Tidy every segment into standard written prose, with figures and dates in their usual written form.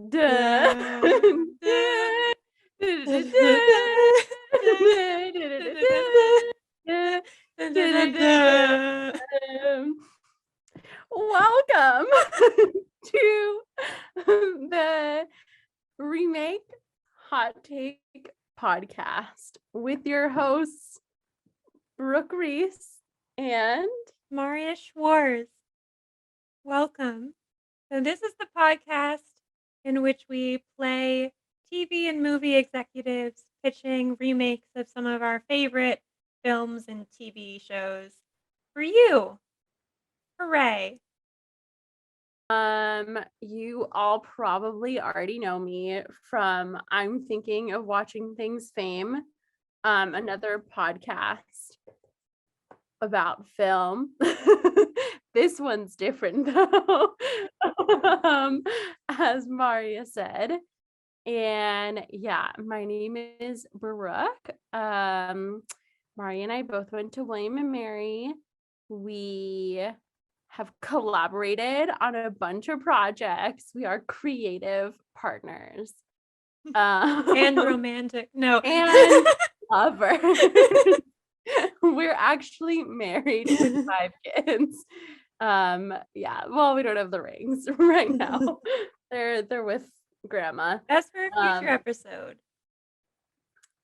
Duh. Welcome to the Remake Hot Take podcast with your hosts, Brooke, Rees, and marriyaschwarz. Welcome. So this is the podcast in which we play TV and movie executives pitching remakes of some of our favorite films and TV shows for you. Hooray. You all probably already know me from I'm Thinking of Watching Things Fame, another podcast about film. This one's different though, as Marriya said. And yeah, my name is Brooke. Marriya and I both went to William and Mary. We have collaborated on a bunch of projects. We are creative partners. And romantic. No. And lovers. We're actually married with 5 kids. Yeah, well, we don't have the rings right now. They're with grandma. That's for a future episode.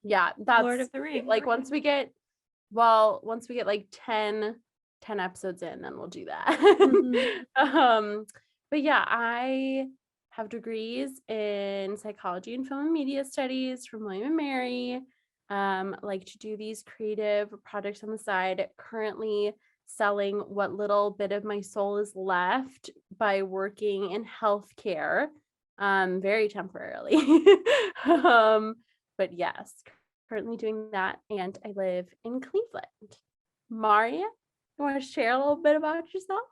Yeah, that's Lord of the Rings. like once we get like 10 episodes in, then we'll do that. But yeah, I have degrees in psychology and film and media studies from William and Mary. Like to do these creative projects on the side, currently selling what little bit of my soul is left by working in healthcare, very temporarily. But yes, currently doing that, and I live in Cleveland. Marriya, you want to share a little bit about yourself?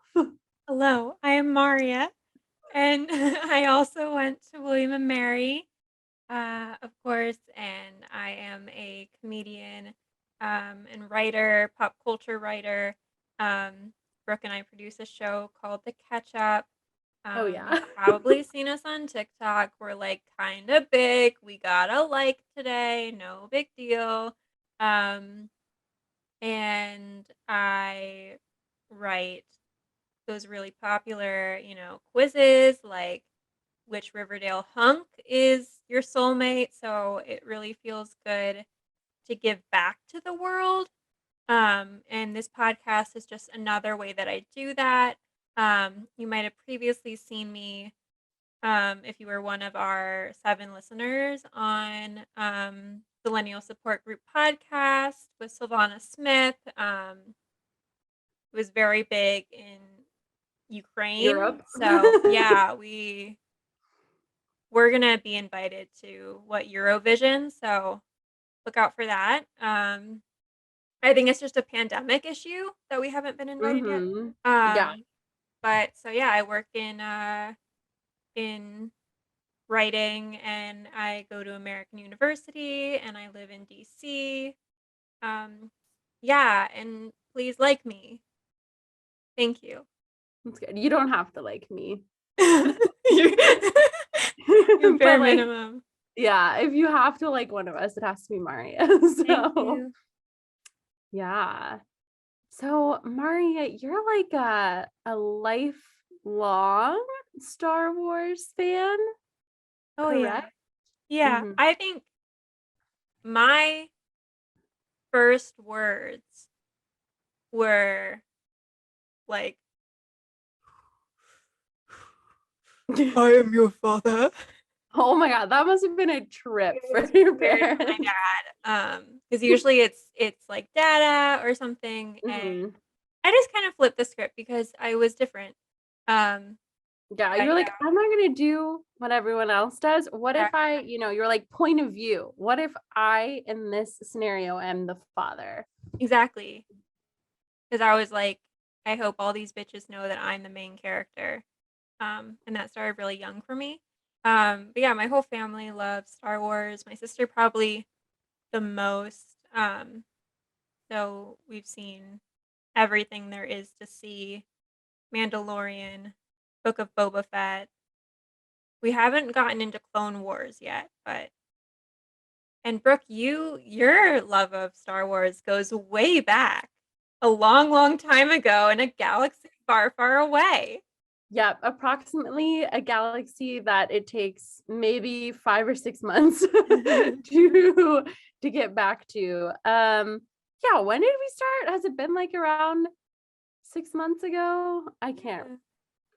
Hello, I am Marriya, and I also went to William and Mary. Of course, and I am a comedian and writer, pop culture writer. Brooke and I produce a show called The Catch Up. Oh yeah. You've probably seen us on TikTok. We're like kind of big. We got a like today, no big deal. And I write those really popular, quizzes like which Riverdale hunk is your soulmate. So it really feels good to give back to the world. And this podcast is just another way that I do that. You might have previously seen me, if you were one of our 7 listeners, on the Millennial Support Group podcast with Sylvana Smith. It was very big in Ukraine. Europe. So yeah, we're gonna be invited to Eurovision, so look out for that. I think it's just a pandemic issue that we haven't been invited yet. Yeah. But so yeah, I work in writing, and I go to American University, and I live in DC. Yeah, and please like me. Thank you. That's good. You don't have to like me. Your bare like, minimum. Yeah, if you have to like one of us, it has to be Marriya. So Thank you. Yeah. So Marriya, you're like a lifelong Star Wars fan. Oh correct? yeah. Mhm. I think my first words were like, I am your father. Oh my god, that must have been a trip for your parents. My dad. Because usually it's like Dada or something, and I just kind of flipped the script because I was different. Yeah, you're like, I'm not gonna do what everyone else does. What if I, you're like, point of view. What if I, in this scenario, am the father? Exactly. Because I was like, I hope all these bitches know that I'm the main character. And that started really young for me. But yeah, my whole family loves Star Wars. My sister probably the most. So we've seen everything there is to see. Mandalorian, Book of Boba Fett, We haven't gotten into Clone Wars yet, but and Brooke, your love of Star Wars goes way back, a long, long time ago in a galaxy far, far away. Yep, approximately a galaxy that it takes maybe 5 or 6 months to get back to. Yeah, when did we start? Has it been like around 6 months ago? I can't.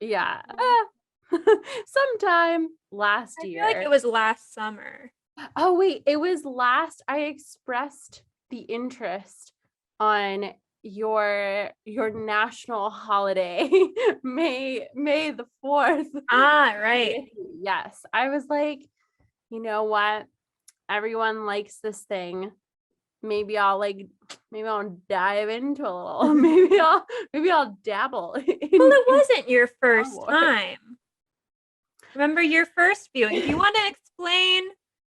Yeah, sometime last I feel like year. it was last summer. Oh wait, it was last I expressed the interest on your national holiday, May the 4th. Ah, right. Yes, I was like, you know what? Everyone likes this thing. Maybe I'll dive into a little. Maybe I'll dabble Well, in it wasn't your Star first Wars. time. Remember your first viewing? Do you want to explain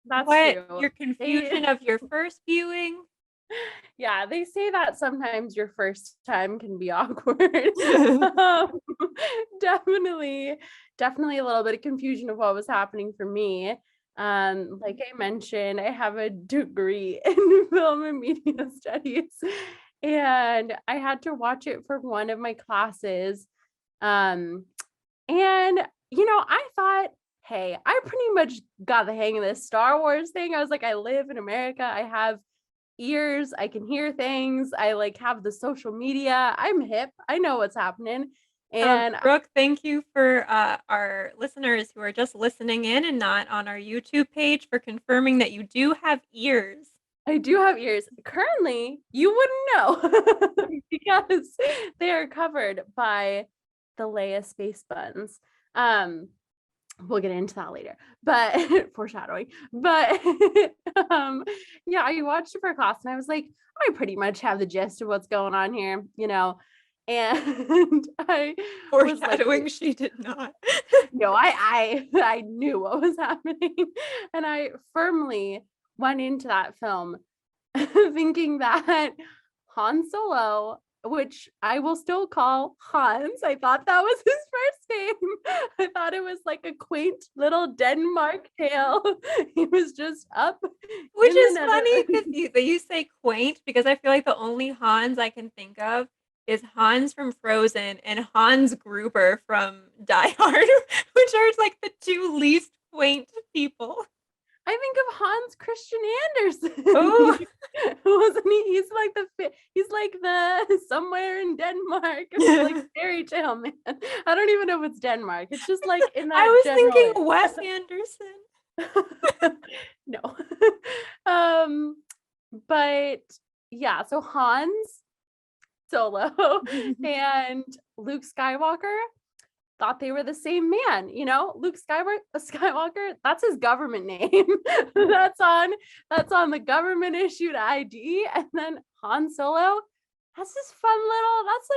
That's what true. your confusion of your first viewing? Yeah, they say that sometimes your first time can be awkward. um, definitely, definitely a little bit of confusion of what was happening for me. Like I mentioned, I have a degree in film and media studies, and I had to watch it for one of my classes. Um, and I thought, hey, I pretty much got the hang of this Star Wars thing. I was like, I live in America. I have ears, I can hear things, I like have the social media, I'm hip, I know what's happening. And Brooke, thank you for our listeners who are just listening in and not on our YouTube page for confirming that you do have ears. I do have ears. Currently, you wouldn't know because they are covered by the Leia space buttons. We'll get into that later, but foreshadowing. But yeah, I watched it for class and I was like, I pretty much have the gist of what's going on here, and I was like, Foreshadowing, she did not. no, I knew what was happening, and I firmly went into that film thinking that Han Solo, which I will still call Hans, I thought that was his first name. I thought it was like a quaint little Denmark tale. He was just up Which in the is funny Netherlands. that you say quaint because I feel like the only Hans I can think of is Hans from Frozen and Hans Gruber from Die Hard, which are like the two least quaint people. I think of Hans Christian Andersen. Oh, Wasn't he? He's like the somewhere in Denmark, like fairy tale man. I don't even know if it's Denmark. It's just like in I that was general thinking Wes Anderson. no. um, but yeah, so Hans Solo and Luke Skywalker thought they were the same man. Luke Skywalker, that's his government name. that's on the government issued ID. And then Han Solo, that's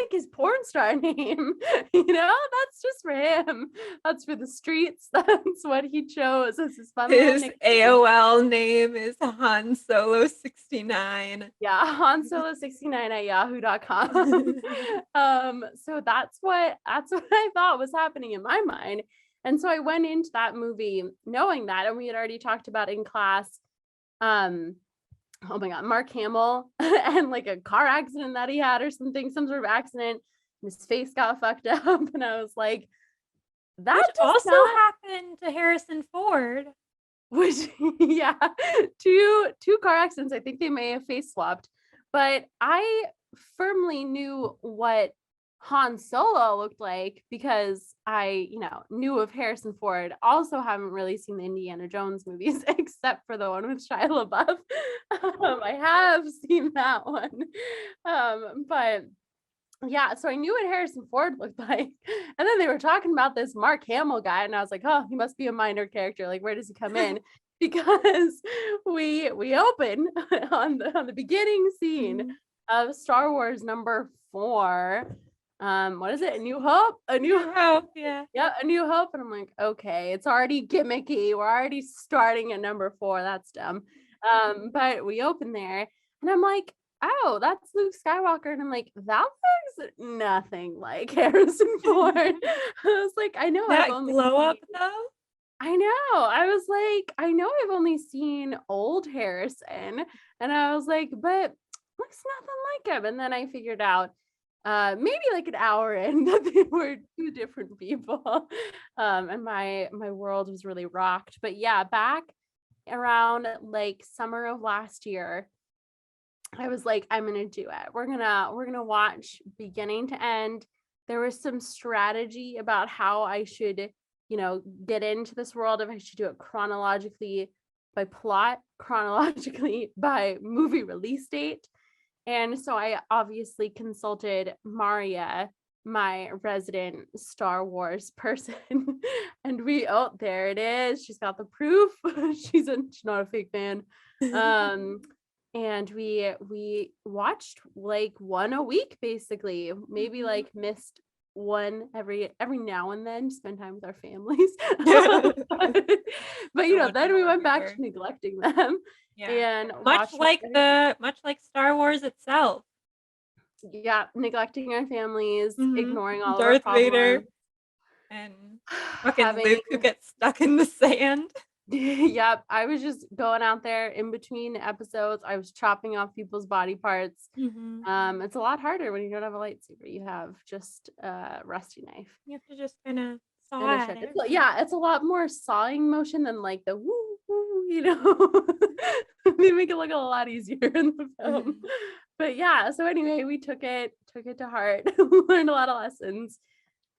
like his porn star name. That's just for him. That's for the streets. That's what he chose as his fun little His nickname. AOL name is Han Solo 69. Yeah, Han Solo 69 at yahoo.com. So that's what I thought was happening in my mind. And so I went into that movie knowing that, and we had already talked about in class, oh my God, Mark Hamill and like a car accident that he had or something, some sort of accident. And his face got fucked up. And I was like, that Which does also not happened to Harrison Ford. which yeah, two car accidents. I think they may have face swapped, but I firmly knew what Han Solo looked like because I, knew of Harrison Ford. Also haven't really seen the Indiana Jones movies except for the one with Shia LaBeouf. I have seen that one. But yeah, so I knew what Harrison Ford looked like. And then they were talking about this Mark Hamill guy, and I was like, oh, he must be a minor character. Like, where does he come in? Because we open on the beginning scene of Star Wars number 4. What is it? A New Hope? A New Hope, yeah. Yeah, A New Hope. And I'm like, okay, it's already gimmicky. We're already starting at number 4. That's dumb. But we open there, and I'm like, oh, that's Luke Skywalker. And I'm like, that looks nothing like Harrison Ford. I was like, I know That I've only glow up seen- though? I know. I was like, I know I've only seen old Harrison, and I was like, but looks nothing like him. And then I figured out, maybe like an hour in that they were two different people. And my world was really rocked. But yeah, back around like summer of last year, I was like, I'm gonna do it. We're gonna watch beginning to end. There was some strategy about how I should, get into this world, if I should do it chronologically by plot, chronologically by movie release date. And so I obviously consulted Marriya, my resident Star Wars person. And there it is. She's got the proof. She's not a fake fan. Um, and we watched like one a week basically, maybe Mhm. like missed one every now and then to spend time with our families. But The one then and we went back longer. to neglecting them Yeah. and Much watched like Star Wars itself. yeah, neglecting our families, Mhm. ignoring all of our Darth Vader problems, and fucking having Luke who gets stuck in the sand. yep, I was just going out there in between episodes. I was chopping off people's body parts. Mhm. It's a lot harder when you don't have a lightsaber. You have just a rusty knife You have to just kinda saw and a at shed. it. Yeah, it's a lot more sawing motion than like the woo woo. They make it look a lot easier in the film. Mhm. But yeah, so anyway, we took it to heart, learned a lot of lessons.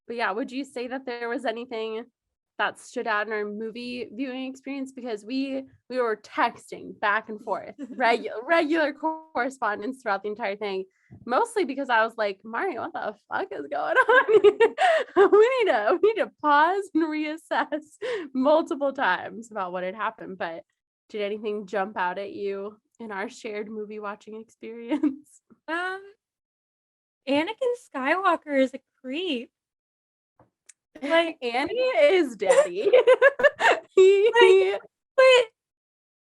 But yeah, would you say that there was anything that stood out in our movie viewing experience? Because we were texting back and forth, regular correspondence throughout the entire thing. Mostly because I was like, Mario, what the fuck is going on here? We need to pause and reassess multiple times about what had happened. But did anything jump out at you in our shared movie watching experience? Um, Anakin Skywalker is a creep. Like Annie is daddy. like, he but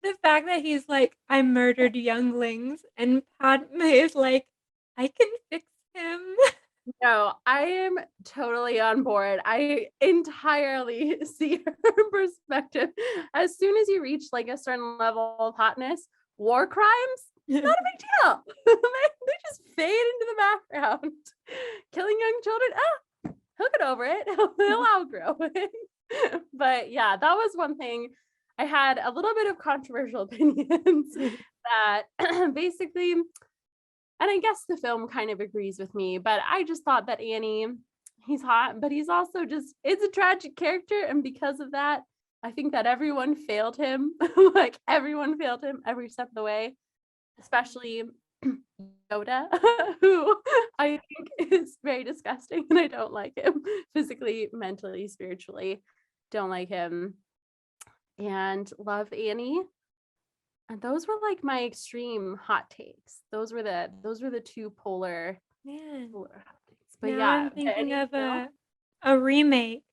the fact that he's like, "I murdered younglings," and Padme is like, "I can fix him." No, I am totally on board. I entirely see her perspective. As soon as you reach like a certain level of hotness, war crimes, not a big deal. They just fade into the background. Killing young children, he'll get over it. He'll outgrow it. But yeah, that was one thing. I had a little bit of controversial opinions that basically, and I guess the film kind of agrees with me, but I just thought that Annie, he's hot, but he's also just, it's a tragic character. And because of that, I think that everyone failed him. Like everyone failed him every step of the way, especially Yoda, who I think is very disgusting and I don't like him physically, mentally, spiritually. Don't like him. And love Annie. And those were like my extreme hot takes. Those were the two Man, polar hot takes. But now yeah, I'm thinking anything of else? a remake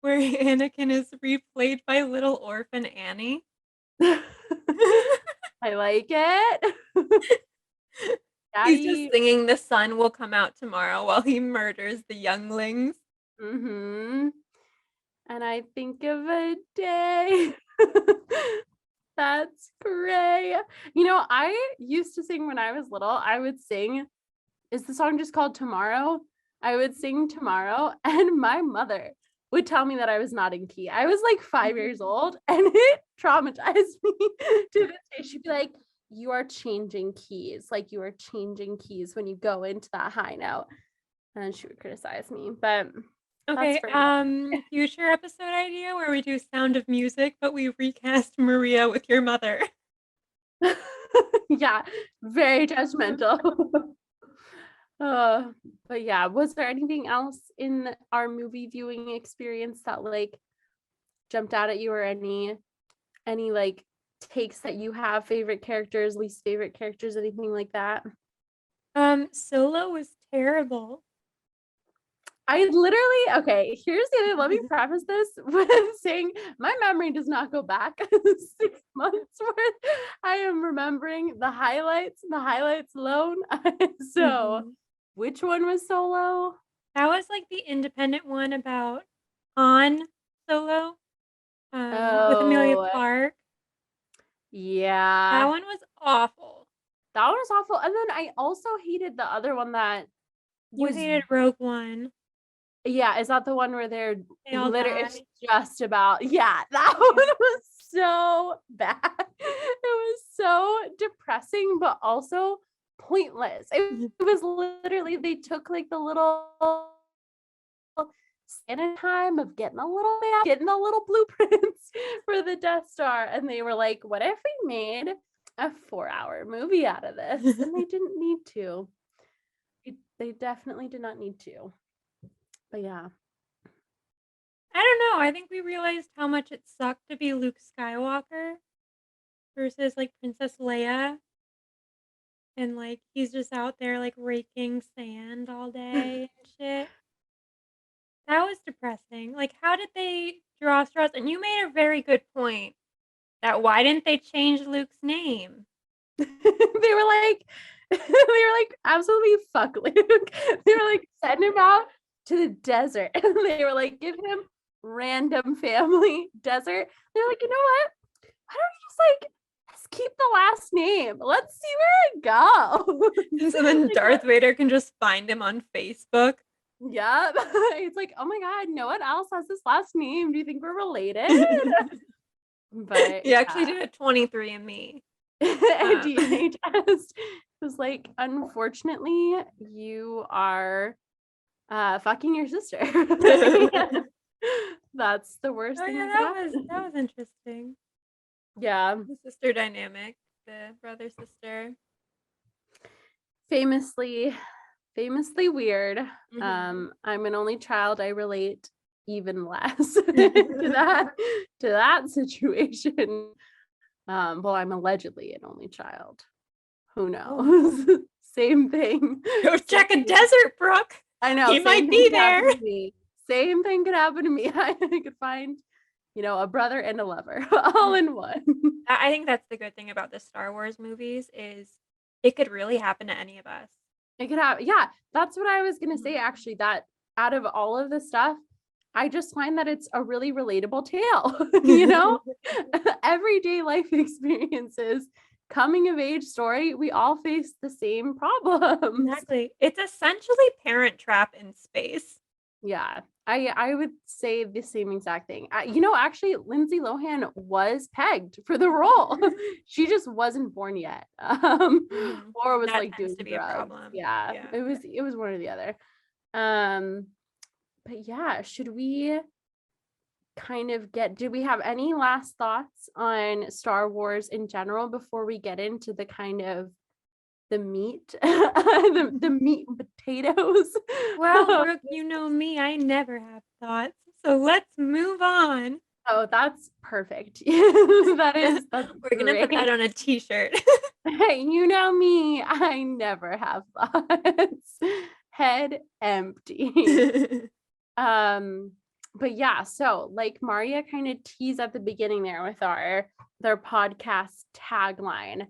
where Anakin is replayed by little orphan Annie. I like it. He's just Daddy. singing "The sun will come out tomorrow" while he murders the younglings. Mm-hmm. And I think of a day. That's great. I used to sing when I was little. I would sing, is the song just called Tomorrow? I would sing Tomorrow, and my mother would tell me that I was not in key. I was like 5 years old, and it traumatized me to this day. She'd be like, "You are changing keys. Like, you are changing keys when you go into that high note." And she would criticize me, but that's Okay, for future episode idea where we do Sound of Music, but we recast Marriya with your mother. yeah, very judgmental. Uh, but yeah, was there anything else in our movie viewing experience that like jumped out at you, or any like takes that you have, favorite characters, least favorite characters, anything like that? Solo was terrible. I literally, okay, here's the other, let me preface this with saying my memory does not go back 6 months worth. I am remembering the highlights alone. So Mhm. which one was Solo? That was, like, the independent one about Han Solo. with Amelia Oh, Clark. That yeah. one was awful. That one was awful. And then I also hated the other one that You was, hated Rogue One. yeah, is that the one where they're They all literally, it's die. just about, yeah, that Yeah. one was so bad. It was so depressing, but also pointless. It was literally, they took like the little in time of getting the little blueprints for the Death Star, and they were like, what if we made a 4-hour movie out of this? And they didn't need to. They definitely did not need to. But yeah. I don't know. I think we realized how much it sucked to be Luke Skywalker versus like Princess Leia. And like he's just out there like raking sand all day and shit. That was depressing. Like, how did they draw straws? And you made a very good point that why didn't they change Luke's name? They were like absolutely fuck Luke. They were like, send him out to the desert. And they were like, give him random family desert. They're like, you know what? Why don't we just like let's keep the last name. Let's see where it goes. And so then Darth Vader can just find him on Facebook. Yeah. It's like, oh my God, no one else has this last name. Do you think we're related? But he actually did a 23andMe. DNA test. It was like, unfortunately, you are fucking your sister. That's the worst thing that was interesting. Yeah. The sister dynamic, the brother sister. Famously weird. Mm-hmm. I'm an only child. I relate even less to that situation. Well, I'm allegedly an only child. Who knows? Oh. Same thing. Go check a desert, Brooke. I know. He might be there. Same thing could happen to me. I could find, a brother and a lover all in one. I think that's the good thing about the Star Wars movies is it could really happen to any of us. It could happen. Yeah, that's what I was going to say, actually, that out of all of the stuff, I just find that it's a really relatable tale, everyday life experiences, coming of age story. We all face the same problems. Exactly. It's essentially Parent Trap in space. Yeah, I would say the same exact thing. Actually, Lindsay Lohan was pegged for the role. She just wasn't born yet, or was that like doing to be drugs. A problem. Yeah, it was one or the other. But yeah, should we kind of did we have any last thoughts on Star Wars in general before we get into the kind of the meat, the meat and potatoes? Well, Brooke, you know me, I never have thoughts. So let's move on. Oh, that's perfect. That's We're gonna put that on a t-shirt. Hey, you know me, I never have thoughts. Head empty. But yeah, so like Marriya kind of teased at the beginning there with their podcast tagline,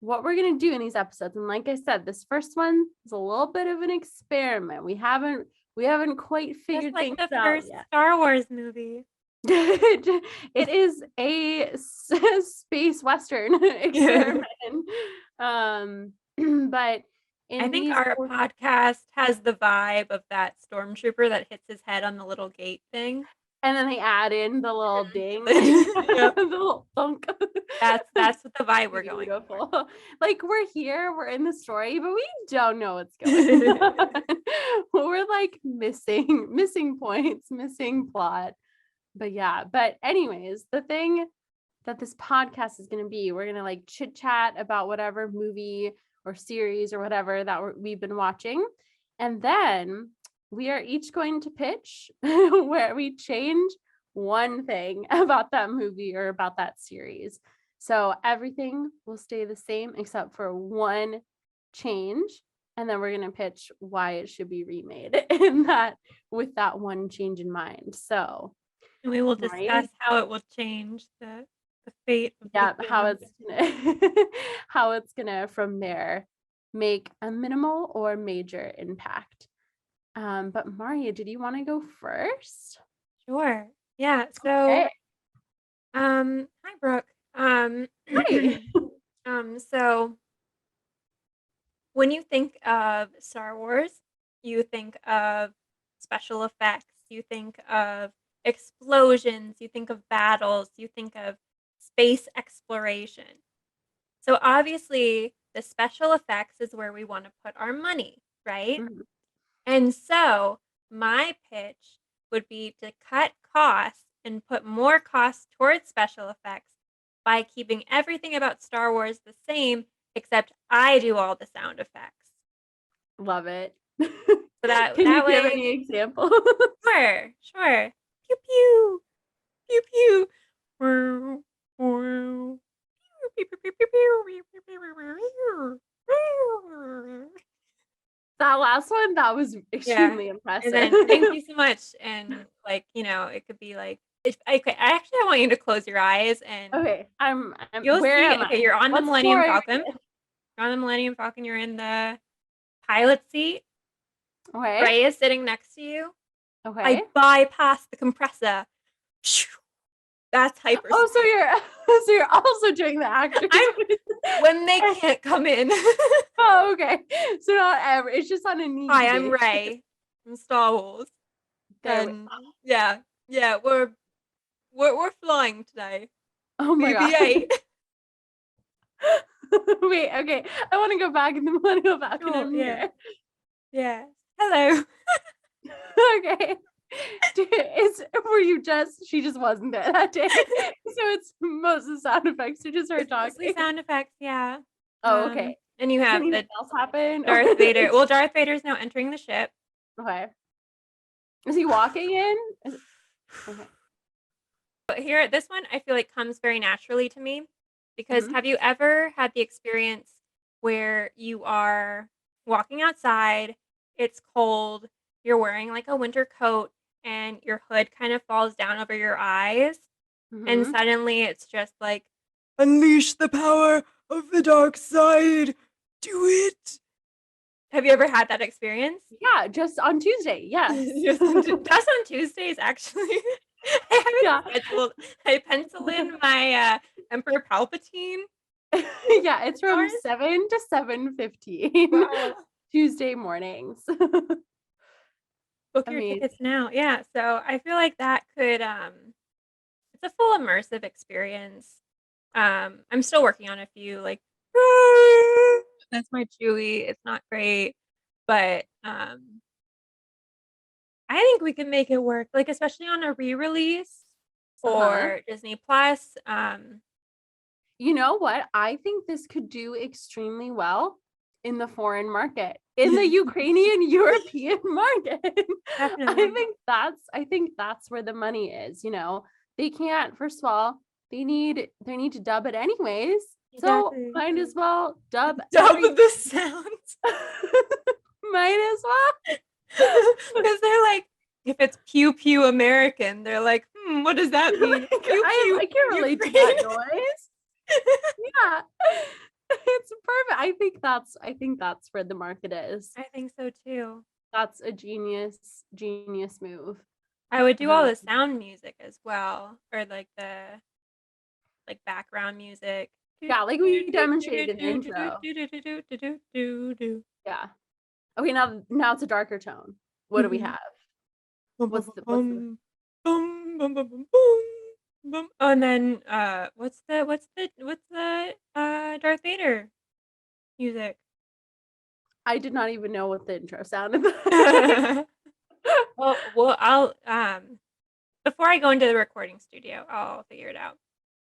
what we're gonna do in these episodes. And like I said, this first one is a little bit of an experiment. We haven't quite figured things out yet. Like the first Star Wars movie. It is a space western experiment. But I think our podcast has the vibe of that stormtrooper that hits his head on the little gate thing. And then they add in the little ding, the little thunk. That's what the vibe we're going for. Like we're here, we're in the story, but we don't know what's going on. We're like missing points, missing plot. But yeah, but anyways, the thing that this podcast is going to be, we're going to like chit chat about whatever movie or series or whatever that we've been watching. And then we are each going to pitch where we change one thing about that movie or about that series. So everything will stay the same except for one change. And then we're going to pitch why it should be remade with that one change in mind. So and we will discuss how it will change the fate of how it's gonna from there make a minimal or major impact. But Marriya, did you want to go first? Sure. Yeah. So Hi, Brooke. Hi. So when you think of Star Wars, you think of special effects, you think of explosions, you think of battles, you think of space exploration. So obviously, the special effects is where we want to put our money, right? Mhm. And so my pitch would be to cut costs and put more costs towards special effects by keeping everything about Star Wars the same, except I do all the sound effects. Love it. So that Can you that give way, any examples? sure. Pew pew, pew pew. Pew, pew, pew, pew, pew, pew, pew, pew, pew. That last one, that was Yeah, extremely and impressive. then thank you so much, and, like, it could be, like if I want you to close your eyes, and Okay, I'm you'll where see am okay, I? you're on the What floor Millennium are you Falcon. in? You're on the Millennium Falcon, you're in the pilot seat. Okay. Rey is sitting next to you. Okay. I bypass the compressor. That's Oh, so hyperspeed. you're so you're also doing the actors. I'm when they can't come in. Oh, okay. So not ever. It's just on a Hi, need I'm basis. Rey from Star Wars, There we. and yeah, we're flying today. Oh my god. BB-8. Wait. Okay. I want to go back in the Millennial Falcon. Sure, I'm yeah. here. Yeah. Hello. Okay. Were you just? She just wasn't there that day. So it's most of the sound effects are just her It's mostly talking. sound effects, yeah. Oh, okay. And you Does have anything the else happen? Or Darth Vader. Well, Darth Vader's now entering the ship. okay. Is he walking in? Okay. But here, this one I feel like comes very naturally to me because Mhm. have you ever had the experience where you are walking outside, it's cold, you're wearing like a winter coat, and your hood kind of falls down over your eyes, and Mhm. suddenly it's just like, unleash the power of the dark side. Do it. Have you ever had that experience? Yeah, just on Tuesday. Yes. Just on Tuesdays, actually. I have it Yeah. scheduled. I pencil in my Emperor Palpatine Yeah, it's from hours. 7 to 7:15 Wow. Tuesday mornings. Book your Amazing. tickets now. Yeah, so I feel like that could it's a full immersive experience. I'm still working on a few like that's my Chewy. It's not great, but I think we can make it work, like, especially on a re-release Uh-huh. or Disney Plus. You know what? I think this could do extremely well in the foreign market, in the Ukrainian European market. Definitely. I think that's where the money is, you know. They can't, first of all, they need to dub it anyways. So Exactly. might as well dub Dub every the sounds. might as well. Because they're like, if it's pew pew American, they're like, what does that mean? Pew pew I can't relate to Ukraine. that noise. Yeah. It's perfect. I think that's where the market is. I think so too. That's a genius move. I would do all Um, the sound music as well, or like the background music. yeah, like we demonstrated in the intro. Yeah. Okay, now it's a darker tone. What do we have? What's the Oh, and then what's the Darth Vader music? I did not even know what the intro sounded like. Well, I'll before I go into the recording studio, I'll figure it out.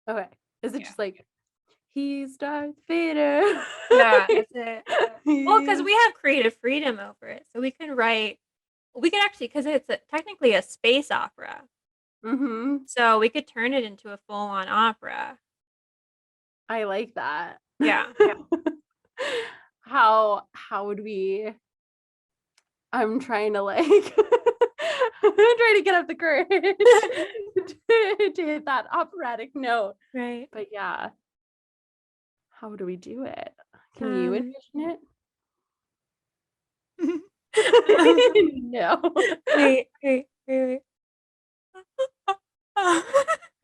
Okay. Is it Yeah. just like he's Darth Vader? Yeah, that's it. Well, because He's we have creative freedom over it, so we could actually, because it's technically a space opera, mm-hmm. so we could turn it into a full-on opera. I like that. Yeah. How would we I'm trying to like I'm trying to get up the courage to hit that operatic note. Right. But yeah, how do we do it? Can you Um, envision um, it? No. wait.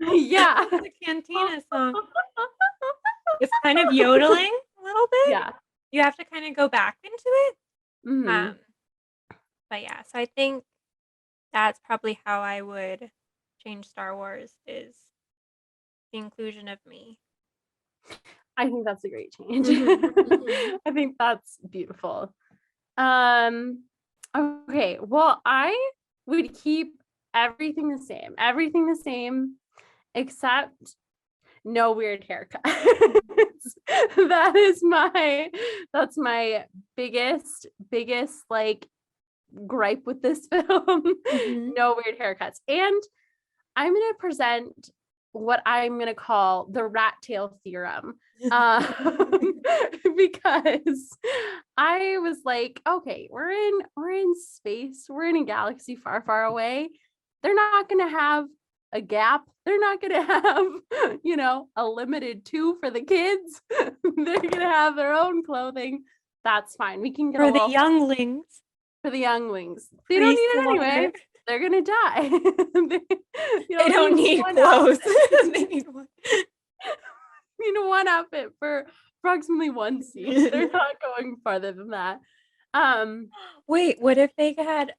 Yeah. The Cantina song. It's kind of yodeling a little bit. Yeah. You have to kind of go back into it. Mhm. Um, but yeah, so I think that's probably how I would change Star Wars is the inclusion of me. I think that's a great change. Mhm. I think that's beautiful. Um, okay, well, I would keep everything the same, except no weird haircuts. That's my biggest like gripe with this film. Mhm. No weird haircuts. And I'm going to present what I'm going to call the rat tail theorem. Because I was like, okay, we're in space, we're in a galaxy far, far away. They're not going to have a gap. They're not going to have, a limited two for the kids. They're going to have their own clothing. That's fine. We can get a For the little younglings, for the younglings. They don't need it pre-slaughter. anyway. They're gonna die. you They don't need one clothes. outfit. They need one. You need one outfit for approximately one scene. They're not going farther than that. Um, Wait, what if they had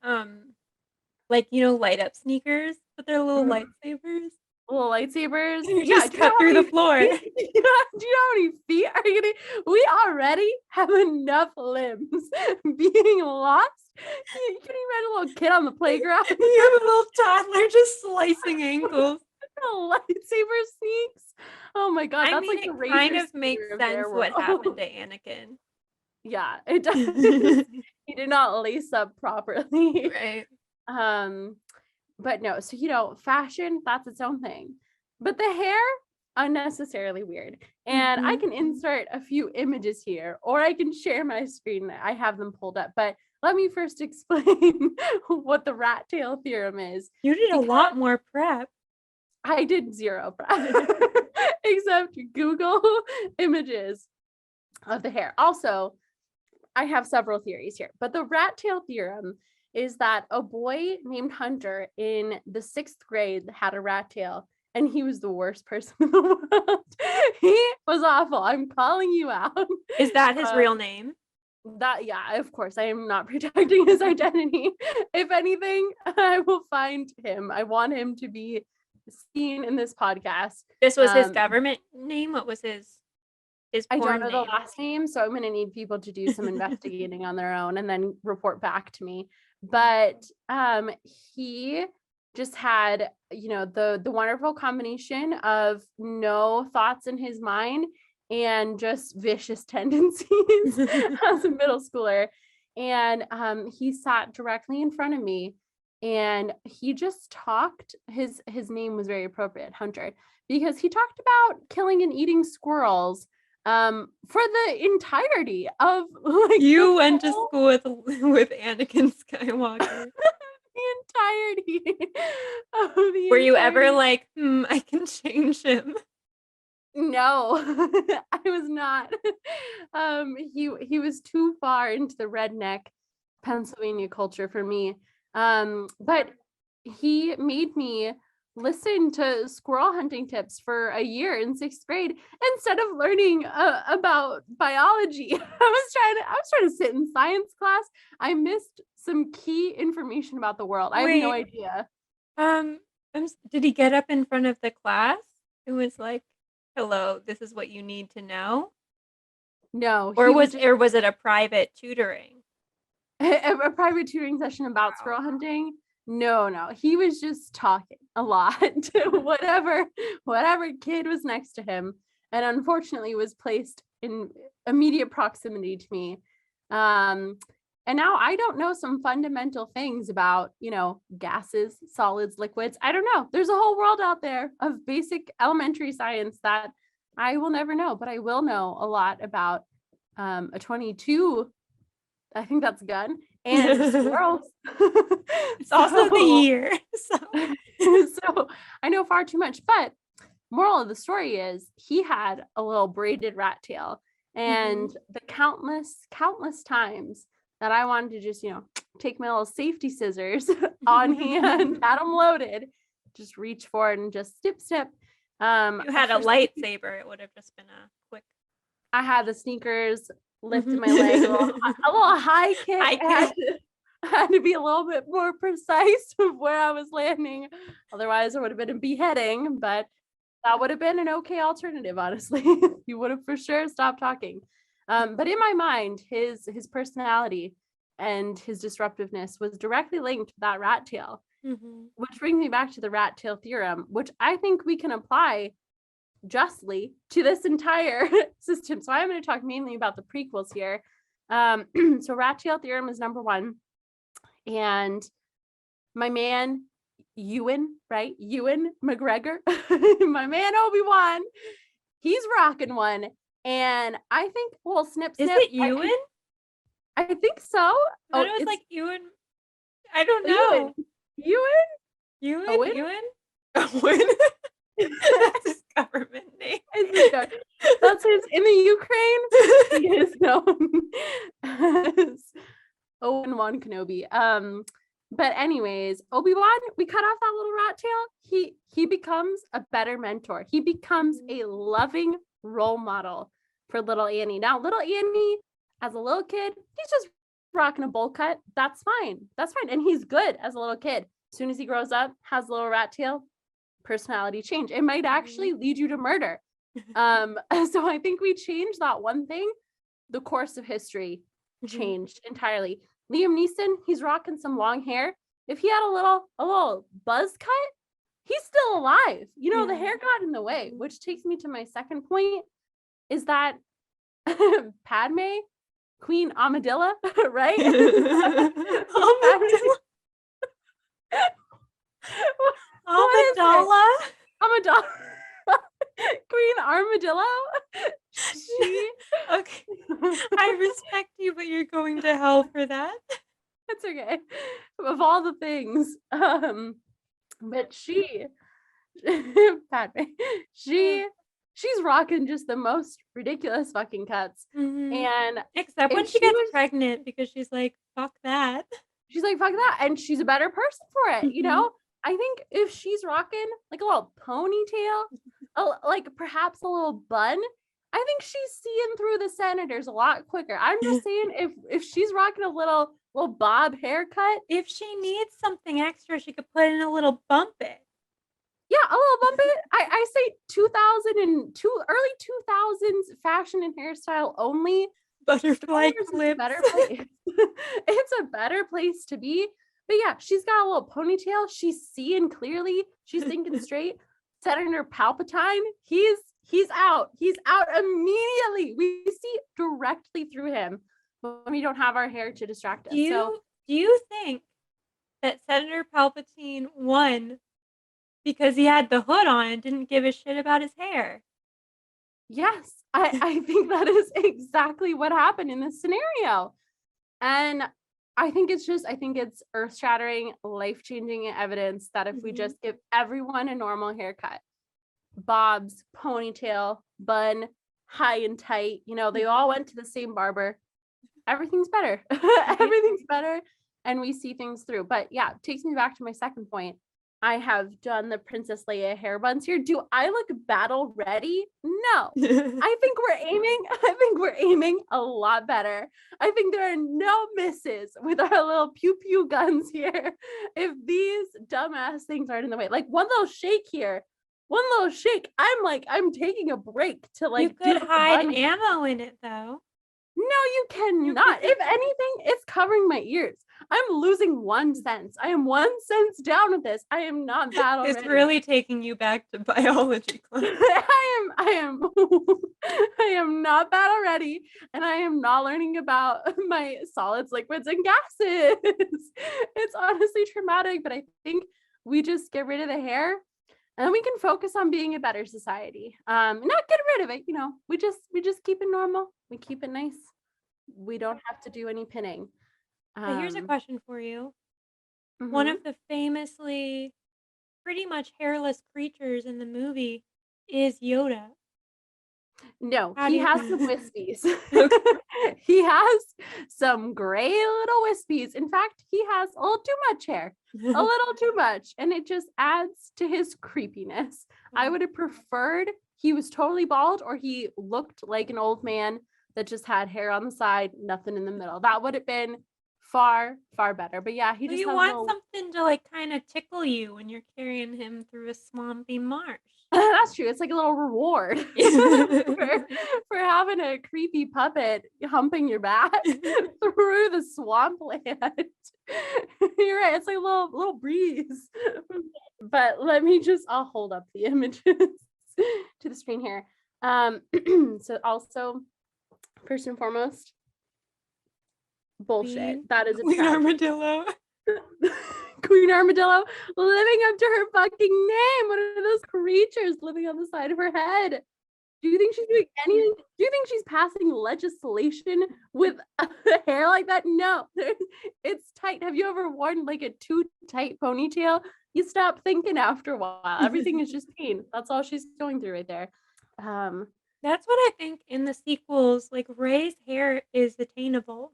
like light up sneakers, but they're little lightsabers? little lightsabers. And you Yeah. just Do you know cut how through the many floor. feet? Do you know how many feet are you gonna? We already have enough limbs being lost. You can imagine a little kid on the playground. You have a little toddler just slicing ankles. Lightsaber sneaks. Oh my god, I that's mean, like the it kind razor of makes spear of sense their what happened world. to Anakin. Yeah, it does. He did not lace up properly. Right. Um, but no, so fashion, that's its own thing. But the hair, unnecessarily weird. And I Mhm. can insert a few images here, or I can share my screen. I have them pulled up, but let me first explain what the rat tail theorem is. You did a Because lot more prep. I did zero prep, except Google images of the hair. Also, I have several theories here, but the rat tail theorem is that a boy named Hunter in the 6th grade had a rat tail, and he was the worst person in the world. He was awful. I'm calling you out. Is that his Uh, real name? that yeah, of course, I am not protecting his identity. If anything, I will find him. I want him to be seen in this podcast. This was his government name? What was his I don't porn know the name? last name, so I'm going to need people to do some investigating on their own and then report back to me. But he just had, the wonderful combination of no thoughts in his mind and just vicious tendencies as a middle schooler. And he sat directly in front of me and he just talked. His name was very appropriate, Hunter, because he talked about killing and eating squirrels for the entirety of like You went to school with Anakin Skywalker. the entirety of the Were you ever entirety. like, I can change him? No, I was not. He was too far into the redneck Pennsylvania culture for me. But he made me listen to squirrel hunting tips for a year in 6th grade instead of learning about biology. I was trying to sit in science class. I missed some key information about the world. I have no Wait, idea. um, did he get up in front of the class? It was like, "Hello, this is what you need to know," No, or he would was just or was it a private tutoring? a private tutoring session about Wow. squirrel hunting. No, he was just talking a lot to whatever kid was next to him, and unfortunately was placed in immediate proximity to me. And now I don't know some fundamental things about, gases, solids, liquids. I don't know. There's a whole world out there of basic elementary science that I will never know, but I will know a lot about a 22, I think that's a gun, and squirrels. It's also the so, year, so so I know far too much. But moral of the story is he had a little braided rat tail, and Mhm. the countless times that I wanted to just, take my little safety scissors on hand, had them loaded, just reach forward and just snip, snip. If you had a lightsaber, it would have just been a quick. I had the sneakers, lifted my leg, a little high kick. I had to be a little bit more precise of where I was landing. Otherwise, it would have been a beheading, but that would have been an okay alternative, honestly. You would have for sure stopped talking. But in my mind, his personality and his disruptiveness was directly linked to that rat tail, which brings me back to the rat tail theorem, which I think we can apply justly to this entire system. So I'm going to talk mainly about the prequels here. So rat tail theorem is number one. And my man, Ewan, right? Ewan McGregor, my man Obi-Wan, he's rocking one. And I think, well, snip, snip. Is it Ewan? I think so. Oh, it was like Ewan. I don't know. Ewan? Owen? That's his government name. That's his, in the Ukraine, he is known as Owen Kenobi. But anyways, Obi-Wan, we cut off that little rat tail. He becomes a better mentor. He becomes a loving role model for little Annie. Now, little Annie, as a little kid, he's just rocking a bowl cut. That's fine. And he's good as a little kid. As soon as he grows up, has a little rat tail, personality change. It might actually lead you to murder. So I think we changed that one thing. The course of history changed entirely. Liam Neeson, he's rocking some long hair. If he had a little buzz cut, he's still alive. The hair got in the way, which takes me to my second point, is that Padme, Queen Amidala, right? Amidala. Queen Armadillo. Okay. I respect you, but you're going to hell for that. That's okay. Of all the things, but Padme, she's rocking just the most ridiculous fucking cuts. And except when she gets pregnant, because she's like, fuck that. She's like, fuck that. And she's a better person for it, I think if she's rocking like a little ponytail, like perhaps a little bun, I think she's seeing through the senators a lot quicker. I'm just saying, if she's rocking a little bob haircut, if she needs something extra, she could put in a little bump it. Yeah, a little bump it. I say 2002, early 2000s fashion and hairstyle only. Butterfly clips. It's a better place to be. But yeah, she's got a little ponytail. She's seeing clearly. She's thinking straight. Senator Palpatine, he's out. He's out immediately. We see directly through him when we don't have our hair to distract us. Do you think that Senator Palpatine won because he had the hood on and didn't give a shit about his hair? Yes, I think that is exactly what happened in this scenario. And I think it's earth-shattering, life-changing evidence that if we just give everyone a normal haircut, bobs, ponytail, bun, high and tight, they all went to the same barber, everything's better. Everything's better, and we see things through. But yeah, it takes me back to my second point. I have done the Princess Leia hair buns here. Do I look battle ready? No. I think we're aiming a lot better. I think there are no misses with our little pew pew guns here. If these dumbass things aren't in the way, like one little shake here, I'm taking a break to like. You could hide ammo in it though. No, you cannot. If anything, it's covering my ears. I'm losing 1 sense. I am 1 sense down with this. I am not battle ready. It's really taking you back to biology class. I am not battle ready, and I am not learning about my solids, liquids, and gases. It's honestly traumatic, but I think we just get rid of the hair, and then we can focus on being a better society. Not get rid of it, we just keep it normal. We keep it nice. We don't have to do any pinning. But here's a question for you. One of the famously pretty much hairless creatures in the movie is Yoda. No, How do he you has some wispies. Okay. He has some gray little wispies. In fact, he has a little too much hair, a little too much, and it just adds to his creepiness. I would have preferred he was totally bald or he looked like an old man that just had hair on the side, nothing in the middle. That would have been far, far better. But yeah, he Well, just you has want little. something to like kind of tickle you when you're carrying him through a swampy marsh. That's true. It's like a little reward for having a creepy puppet humping your back through the swampland. You're right. It's like a little breeze. But let me just, I'll hold up the images to the screen here. So also, first and foremost, bullshit. That is a Queen tragedy. Armadillo. Queen Armadillo living up to her fucking name. What are those creatures living on the side of her head? Do you think she's doing anything? Do you think she's passing legislation with a hair like that? No, it's tight. Have you ever worn like a too tight ponytail? You stop thinking after a while. Everything is just pain. That's all she's going through right there. That's what I think in the sequels, like Ray's hair is attainable.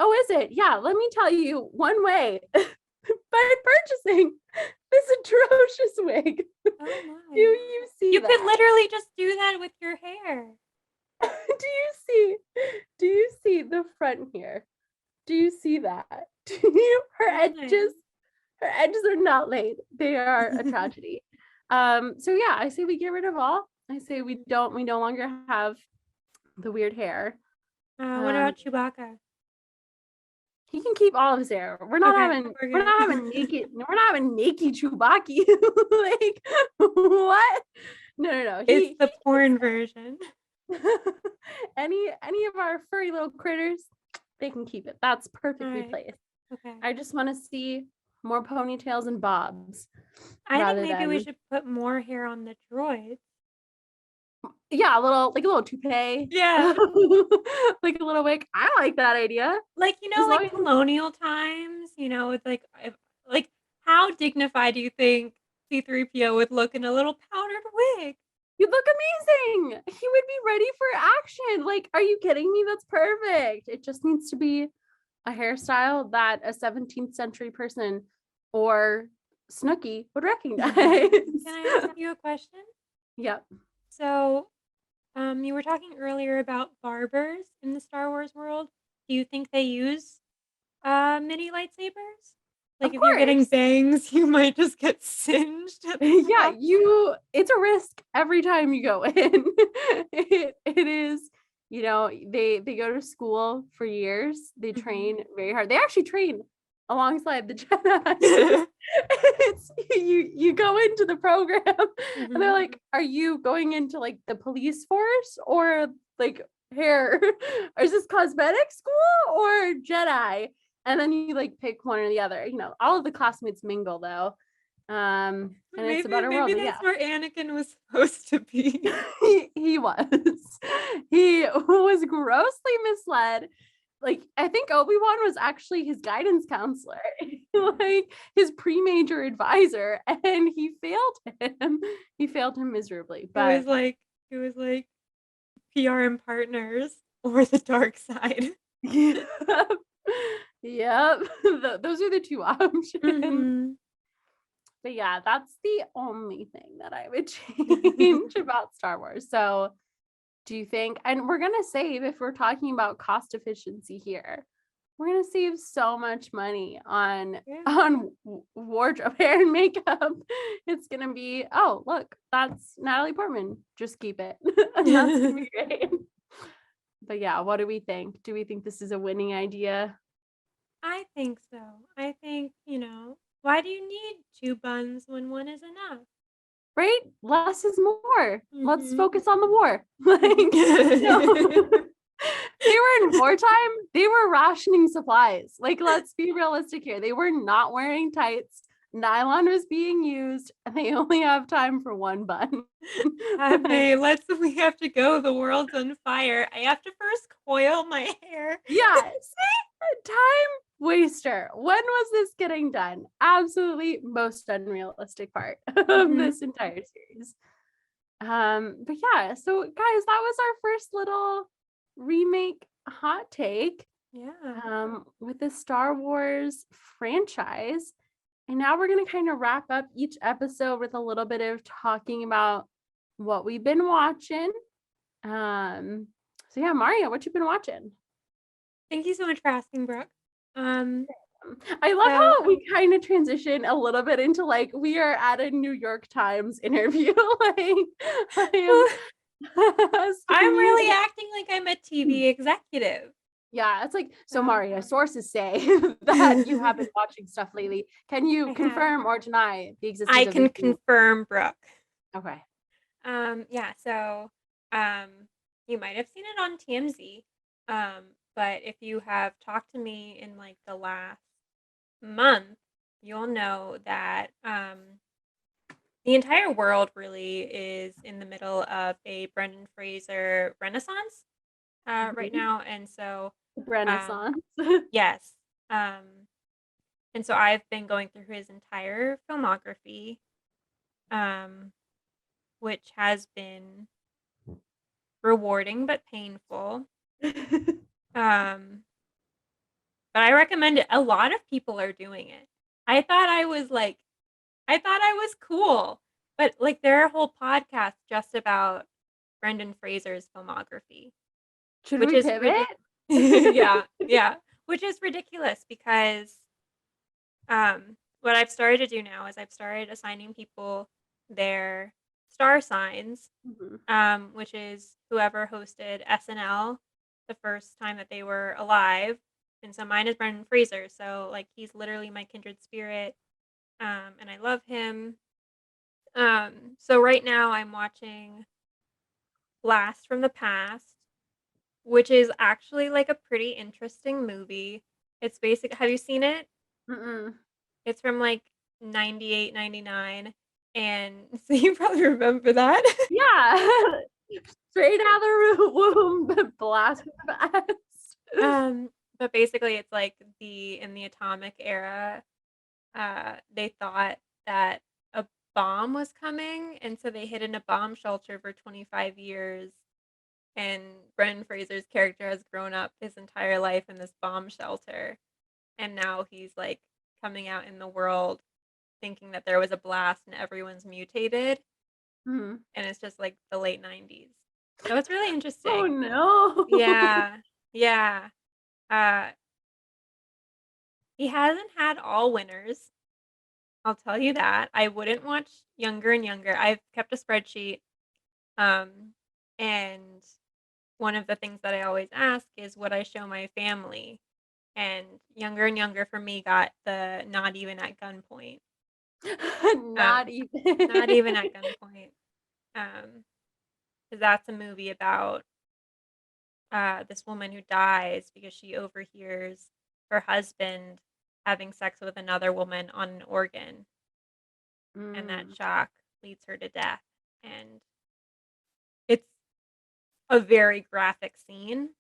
Oh, is it? Yeah, let me tell you one way. By purchasing this atrocious wig. Oh my. Do you see You that? could literally just do that with your hair. Do you see the front here? Do you see that? Her edges are not laid. They are a tragedy. So yeah, I say we get rid of all. I say we no longer have the weird hair. What about Chewbacca? He can keep all of his hair. We're not having naked Chewbacca. Like what? No. It's the porn version. any of our furry little critters, they can keep it. That's perfectly placed. Okay. I just want to see more ponytails and bobs. I think maybe we should put more hair on the droids. Yeah, a little toupee. Yeah. Like a little wig. I like that idea. Like, like colonial times, with like how dignified do you think C-3PO would look in a little powdered wig? You look amazing. He would be ready for action. Like, are you kidding me? That's perfect. It just needs to be a hairstyle that a 17th century person or Snooki would recognize. Can I ask you a question? Yep. So, you were talking earlier about barbers in the Star Wars world. Do you think they use mini lightsabers? Like, if you're getting bangs, you might just get singed. Yeah, it's a risk every time you go in. It is, they go to school for years. They train very hard. They actually train alongside the Jedi. You go into the program and they're like, are you going into like the police force or like hair? Or is this cosmetic school or Jedi? And then you like pick one or the other. All of the classmates mingle though. And it's a better world. Maybe that's where Anakin was supposed to be. He was. He was grossly misled. Like, I think Obi-Wan was actually his guidance counselor, like his pre-major advisor, and he failed him. He failed him miserably. But it was like PR and Partners or the dark side. Yep. Those are the two options. But yeah, that's the only thing that I would change about Star Wars. So do you think, and we're going to save, if we're talking about cost efficiency here, we're going to save so much money on wardrobe, hair, and makeup. It's going to be, oh, look, that's Natalie Portman. Just keep it. And that's going to be great. But yeah, what do we think? Do we think this is a winning idea? I think so. I think, why do you need 2 buns when one is enough? Right? Less is more. Let's focus on the war. Like, they were in wartime. They were rationing supplies. Like, let's be realistic here. They were not wearing tights. Nylon was being used, and they only have time for one bun. We have to go. The world's on fire. I have to first coil my hair. Yeah, see? Time waster. When was this getting done? Absolutely most unrealistic part of this entire series. But yeah, so guys, that was our first little remake hot take Yeah. with the Star Wars franchise. And now we're going to kind of wrap up each episode with a little bit of talking about what we've been watching. So yeah, Marriya, what you been watching? Thank you so much for asking, Brooke. Um, I love so how we kind of transition a little bit into like we are at a New York Times interview. Like I am I'm asking really you. acting like I'm a TV executive. Yeah, it's like so So Marriya, sources say that you have been watching stuff lately. Can you I have. confirm or deny the I existence of can these things? confirm, Brooke. Okay. Yeah, so um you might have seen it on TMZ. But if you have talked to me in like the last month, you'll know that the entire world really is in the middle of a Brendan Fraser renaissance right Mhm. now. And so, um, Renaissance. yes. Um, and so I've been going through his entire filmography, um, which has been rewarding but painful. Um, but I recommend it. A lot of people are doing it. I thought I was like, I thought I was cool, but like there are whole podcasts just about Brendan Fraser's filmography, Should which we is pivot? yeah, yeah, which is ridiculous because what I've started to do now is I've started assigning people their star signs, Mhm. which is whoever hosted SNL the first time that they were alive. And so mine is Brendan Fraser. So like he's literally my kindred spirit. And I love him. So right now I'm watching Blast from the Past, which is actually like a pretty interesting movie. It's basic. Have you seen it? Mm-mm. It's from like 98, 99, and so you probably remember that. Yeah. Straight out of the womb, blast from the past. um but basically it's like in the atomic era, they thought that a bomb was coming, and so they hid in a bomb shelter for 25 years. And Brendan Fraser's character has grown up his entire life in this bomb shelter, and now he's like coming out in the world thinking that there was a blast and everyone's mutated, Mhm. and it's just like the late 90s. So it's really Oh interesting. no. Yeah. Yeah. Uh he hasn't had all winners. I'll tell you that. I wouldn't watch Younger and Younger. I've kept a spreadsheet. Um and one of the things that I always ask is would I show my family? And Younger and Younger for me got the not even at gunpoint. Not Um not even. even at gunpoint. Um 'Cause that's a movie about this woman who dies because she overhears her husband having sex with another woman on an organ, and that Mm. shock leads her to death. And it's a very graphic scene.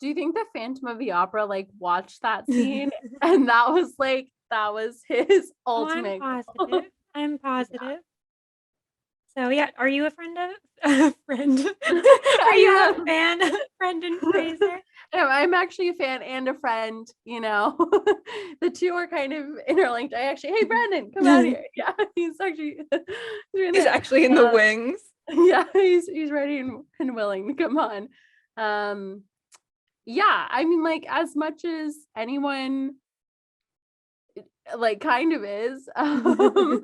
Do you think the Phantom of the Opera like watched that scene and that was his Oh, I'm ultimate goal? positive. I'm Yeah. positive. So yeah, are you a friend of a friend? Are you a I fan of Brendan am. Fraser? I'm actually a fan and a friend, you know. The two are kind of interlinked. I actually, hey Brandon, come out here. Yeah, he's actually he's right He's there. actually in the wings. Yeah, he's ready and willing to come on. Um, yeah, I mean, like as much as anyone like kind of is, I'm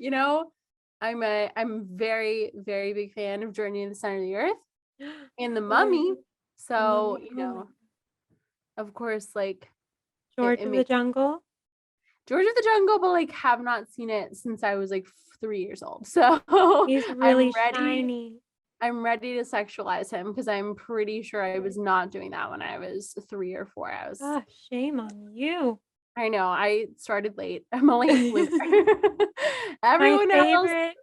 you know, I'm very very big fan of Journey to the Center of the Earth and The Mummy. Ooh, the So mummy. you Oh my know, of course, like George it of the makes Jungle. George of the Jungle, but like have not seen it since I was like 3 years old. So He's I'm really ready. shiny. I'm ready to sexualize him because I'm pretty sure I was not doing that when I was 3 or 4. Ah, shame on you. I know I started late. I'm a late bloomer. My Everyone else. favorite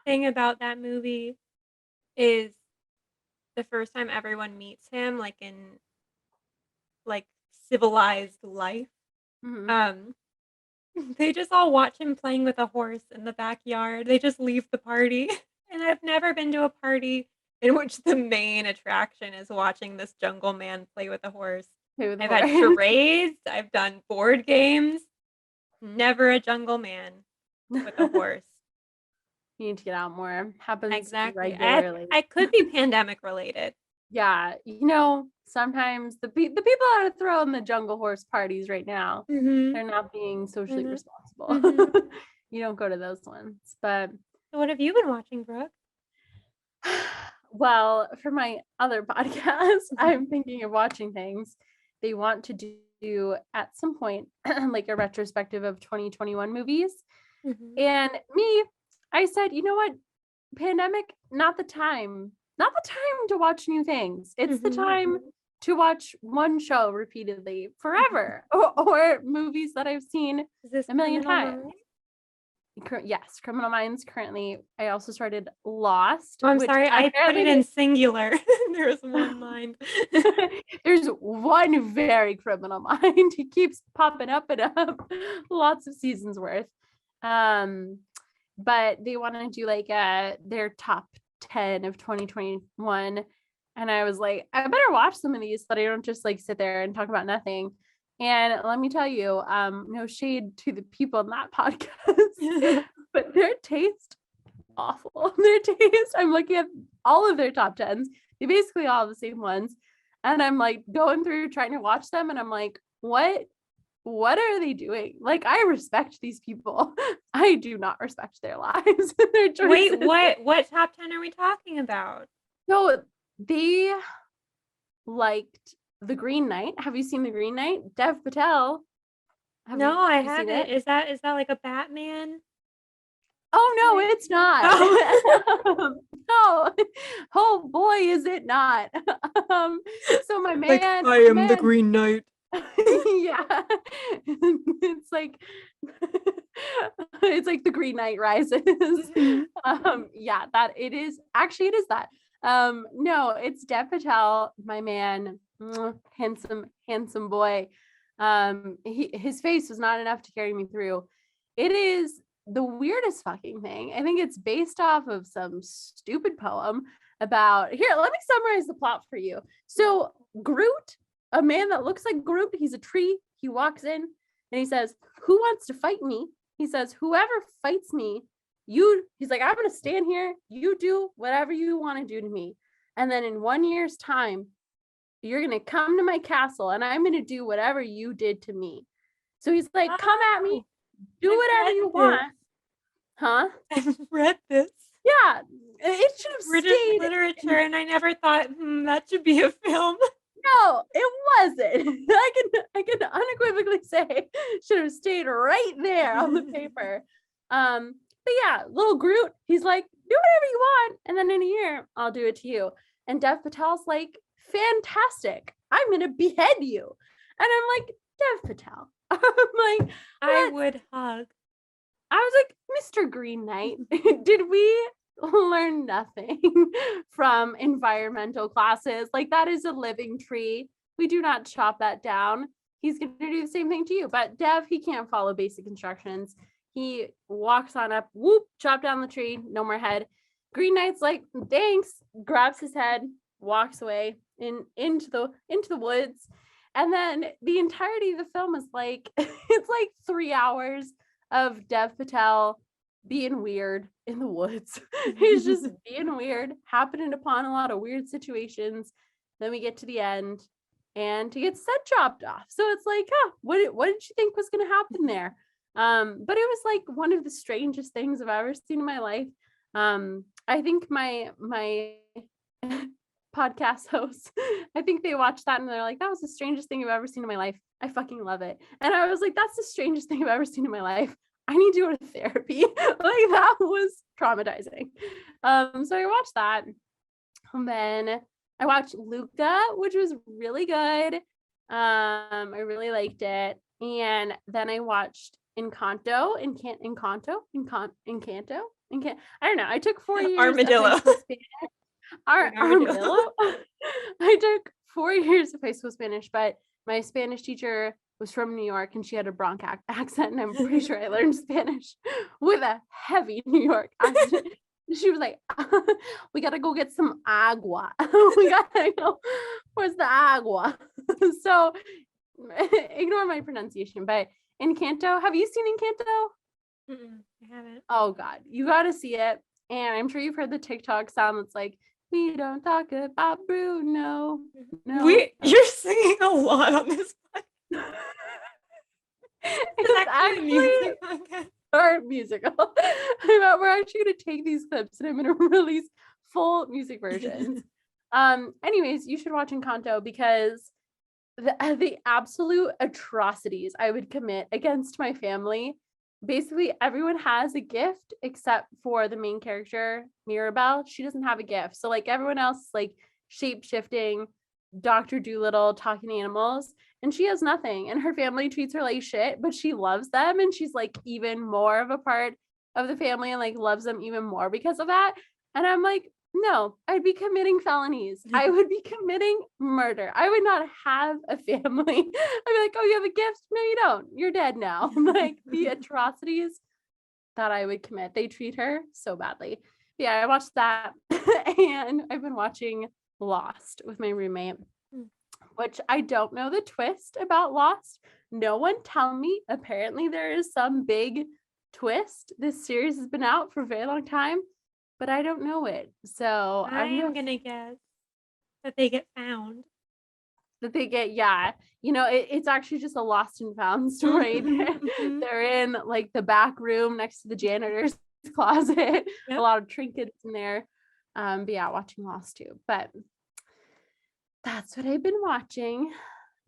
thing about that movie is the first time everyone meets him, like in like civilized life. Mhm. Um, They just all watch him playing with a horse in the backyard. They just leave the party. And I've never been to a party in which the main attraction is watching this jungle man play with a horse. Who the I've had horse? charades, I've done board games, never a jungle man with a horse. You need to get out more. Happens Exactly. regularly. I could be pandemic related. Yeah, sometimes the people that are throwing the jungle horse parties right now, Mhm. they're not being socially Mhm. responsible. Mhm. You don't go to those ones. But So what have you been watching, Brooke? well, for my other podcast, Mhm. I'm thinking of watching things. They want to do at some point like a retrospective of 2021 movies. Mhm. And me, I said, you know what? Pandemic, not the time. Not the time to watch new things. It's the Mhm. time to watch one show repeatedly Mhm. forever, or movies that I've seen Is this a million Criminal times. Minds? Yes, Criminal Minds currently. I also started Lost, Oh, I'm which sorry, I put it apparently in singular. There's one line. there's one very Criminal Mind. He keeps popping up and up. Lots of seasons worth. Um, but they want to do like their top 10 of 2021. And I was like, I better watch some of these so that I don't just like sit there and talk about nothing. And let me tell you, no shade to the people in that podcast, but their taste awful. Their taste, I'm looking at all of their top 10s. They basically all have the same ones. And I'm like going through trying to watch them and I'm like, what are they doing? Like, I respect these people. I do not respect their lives and their choices. Wait, what top 10 are we talking about? So they liked The Green Knight. Have you seen The Green Knight? Dev Patel. Have No, you I seen haven't. it? Is that like a Batman? Oh no, Like, it's not. oh. No. Oh boy, is it not. So my Like, man, I am the Green Knight. yeah. It's like it's like The Green Knight Rises. Mhm. Yeah, that it is actually it is that. No, it's Dev Patel, my man, handsome boy. His face was not enough to carry me through. It is the weirdest fucking thing. I think it's based off of some stupid poem about here, let me summarize the plot for you. So Groot, a man that looks like Groot, he's a tree. He walks in and he says, "Who wants to fight me?" He says, "Whoever fights me, he's like, I'm gonna stand here, you do whatever you want to do to me. And then in 1 year's time, you're gonna come to my castle and I'm gonna do whatever you did to me." So he's like, come at me, Oh, do I've whatever read you this. want. Huh? I've read this. Yeah. It should have British stayed. literature, and I never thought, that should be a film. No, it wasn't. I can unequivocally say should have stayed right there on the paper. But yeah, little Groot, he's like, do whatever you want, and then in a year, I'll do it to you. And Dev Patel's like, fantastic. I'm gonna behead you. And I'm like, Dev Patel. I'm like, I what? would hug. I was like, Mr. Green Knight, did we learn nothing from environmental classes? Like, that is a living tree. We do not chop that down. He's going to do the same thing to you. But Dev, he can't follow basic instructions. He walks on up, whoop, chop down the tree, no more head. Green Knight's like, thanks, grabs his head, walks away into the woods. And then the entirety of the film is like, it's like 3 hours of Dev Patel being weird in the woods. He's just being weird, happening upon a lot of weird situations. Then we get to the end and he gets his head chopped off. So it's like, what did you think was going to happen there? But it was like one of the strangest things I've ever seen in my life. I think my podcast hosts, I think they watched that and they're like, that was the strangest thing I've ever seen in my life. I fucking love it. And I was like, that's the strangest thing I've ever seen in my life. I need to go to therapy. Like, that was traumatizing. So I watched that. And then I watched Luca, which was really good. I really liked it. And then I watched Encanto. I don't know. I took 4 years Armadillo. of high school Spanish. Armadillo. I took 4 years of high school Spanish, but my Spanish teacher was from New York and she had a Bronx accent, and I'm pretty sure I learned Spanish with a heavy New York accent. She was like, we gotta go get some agua. We gotta go, where's the agua? So ignore my pronunciation, but Encanto, have you seen Encanto? I haven't. Oh God, you gotta see it. And I'm sure you've heard the TikTok sound that's like, we don't talk about Bruno. No. You're singing a lot on this podcast. It's It's actually a music podcast. our musical. We're actually gonna take these clips and I'm gonna release full music versions. Anyways, you should watch Encanto because the absolute atrocities I would commit against my family. Basically, everyone has a gift except for the main character, Mirabelle. She doesn't have a gift. So like everyone else is like shape shifting, Dr. Doolittle, talking animals, and she has nothing. And her family treats her like shit, but she loves them and she's like even more of a part of the family and like loves them even more because of that. And I'm like, no, I'd be committing felonies. I would be committing murder. I would not have a family. I'd be like, oh, you have a gift? No, you don't. You're dead now. Like the atrocities that I would commit. They treat her so badly. But yeah, I watched that. And I've been watching Lost with my roommate, which I don't know the twist about Lost. No one tell me. Apparently there is some big twist. This series has been out for a very long time, but I don't know it. So I'm gonna guess that they get found. That they get, yeah. It's actually just a lost and found story. They're in like the back room next to the janitor's closet. Yep. A lot of trinkets in there. But yeah, watching Lost too. But that's what I've been watching.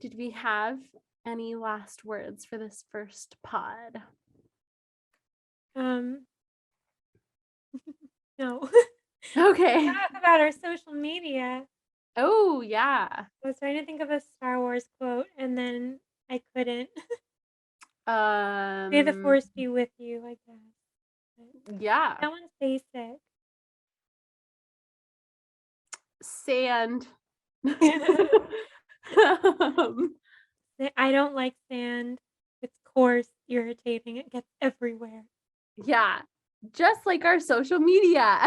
Did we have any last words for this first pod? No. Okay. Talk about our social media. Oh yeah. I was trying to think of a Star Wars quote and then I couldn't. May the force be with you, I guess. Yeah. That one's basic. Sand. I don't like sand. It's coarse, irritating. It gets everywhere. Yeah. Just like our social media.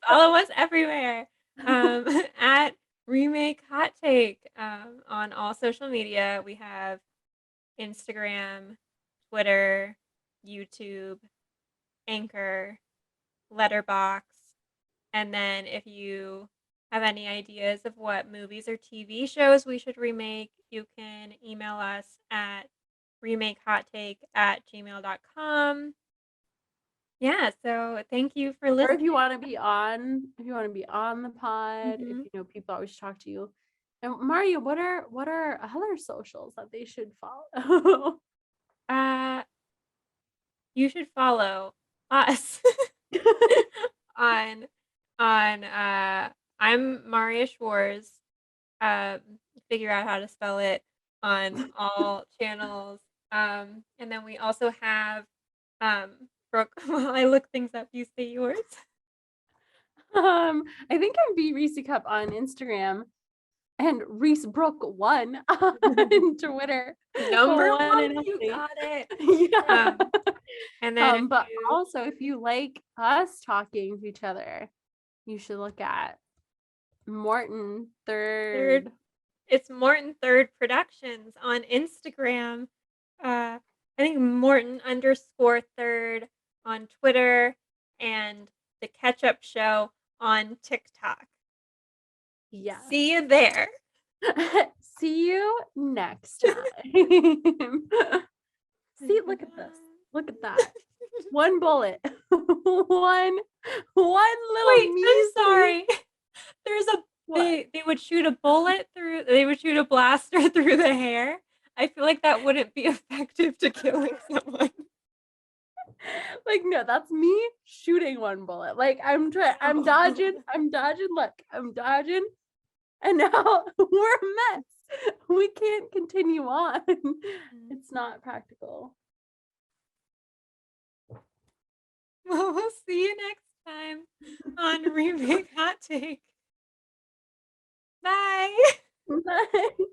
Follow us everywhere. At Remake Hot Take on all social media. We have Instagram, Twitter, YouTube, Anchor, Letterboxd. And then if you have any ideas of what movies or TV shows we should remake, you can email us at remakehottake@gmail.com. Yeah, so thank you for listening. Or if you want to be on the pod, if people always talk to you. And Marriya, what are other socials that they should follow? You should follow us on I'm Marriya Schwarz. Figure out how to spell it on all channels. And then we also have Brooke. While I look things up, you say yours. I think I'm Rees Cup on Instagram and Rees Brooke 1 on Twitter. Number one, you got it. Yeah. And then but also if you like us talking to each other, you should look at Morton Third. It's Morton Third Productions on Instagram. I think Morton_3 on Twitter and The Ketchup Show on TikTok. Yeah. See you there. See you next time. See, look at this. Look at that. One bullet. one little. Wait, I'm sorry. There's they would shoot a bullet through. They would shoot a blaster through the hair. I feel like that wouldn't be effective to killing someone. Like, no, that's me shooting one bullet. Like I'm dodging. Look, I'm dodging. And now we're a mess. We can't continue on. It's not practical. Well, we'll see you next time on Remake Hot Take. Bye. Bye.